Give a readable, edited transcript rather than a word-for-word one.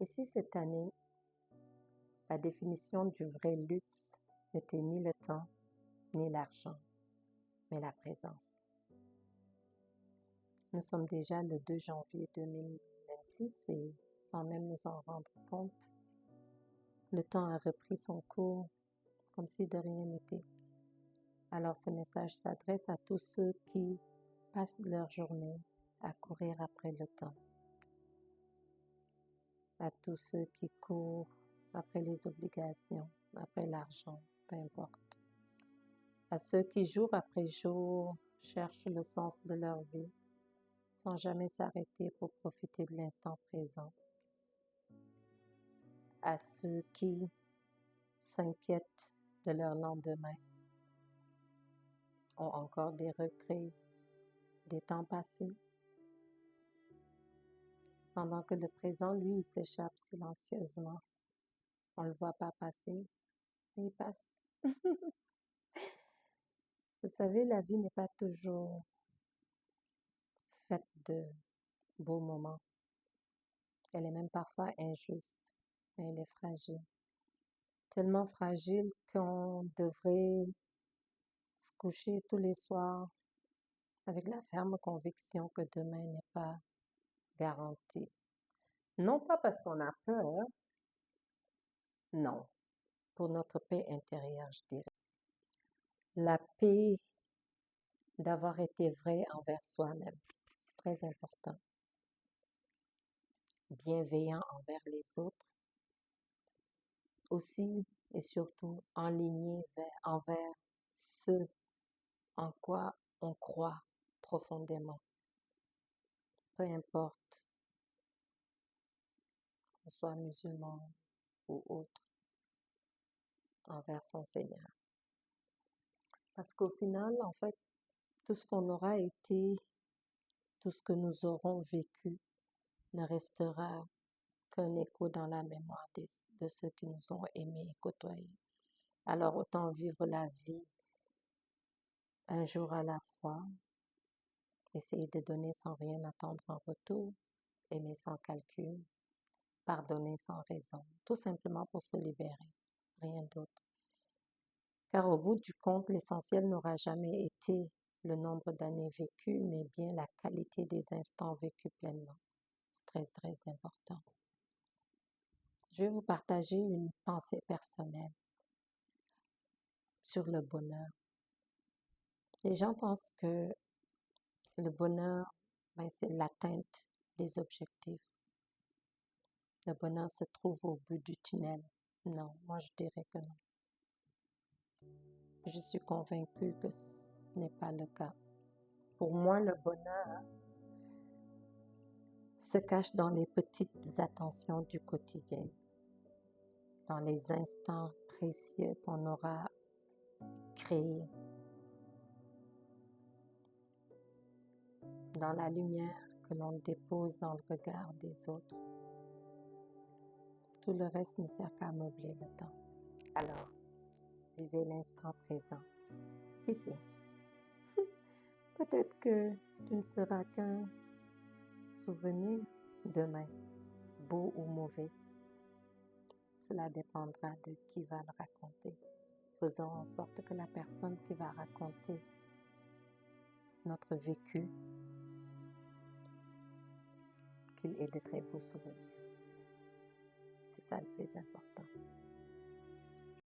Et si cette année, la définition du vrai luxe n'était ni le temps, ni l'argent, mais la présence? Nous sommes déjà le 2 janvier 2026 et sans même nous en rendre compte, le temps a repris son cours comme si de rien n'était. Alors ce message s'adresse à tous ceux qui passent leur journée à courir après le temps, à tous ceux qui courent après les obligations, après l'argent, peu importe, à ceux qui jour après jour cherchent le sens de leur vie sans jamais s'arrêter pour profiter de l'instant présent, à ceux qui s'inquiètent de leur lendemain, ont encore des regrets des temps passés, pendant que le présent, lui, il s'échappe silencieusement. On ne le voit pas passer, mais il passe. Vous savez, la vie n'est pas toujours faite de beaux moments. Elle est même parfois injuste, mais elle est fragile. Tellement fragile qu'on devrait se coucher tous les soirs avec la ferme conviction que demain n'est pas garanti. Non pas parce qu'on a peur, non, pour notre paix intérieure, je dirais. La paix d'avoir été vrai envers soi-même, c'est très important. Bienveillant envers les autres, aussi et surtout enligné envers ce en quoi on croit profondément. Peu importe qu'on soit musulman ou autre, envers son Seigneur. Parce qu'au final, en fait, tout ce qu'on aura été, tout ce que nous aurons vécu, ne restera qu'un écho dans la mémoire de ceux qui nous ont aimés et côtoyés. Alors autant vivre la vie un jour à la fois, essayer de donner sans rien attendre en retour, aimer sans calcul, pardonner sans raison, tout simplement pour se libérer, rien d'autre. Car au bout du compte, l'essentiel n'aura jamais été le nombre d'années vécues, mais bien la qualité des instants vécus pleinement. C'est très, très important. Je vais vous partager une pensée personnelle sur le bonheur. Les gens pensent que le bonheur, c'est l'atteinte des objectifs. Le bonheur se trouve au bout du tunnel. Non, moi je dirais que non. Je suis convaincue que ce n'est pas le cas. Pour moi, le bonheur se cache dans les petites attentions du quotidien, dans les instants précieux qu'on aura créés, dans la lumière que l'on dépose dans le regard des autres. Tout le reste ne sert qu'à meubler le temps. Alors, vivez l'instant présent. Qui sait? Peut-être que tu ne seras qu'un souvenir demain, beau ou mauvais. Cela dépendra de qui va le raconter. Faisons en sorte que la personne qui va raconter notre vécu, qu'il ait de très beaux souvenirs. C'est ça le plus important.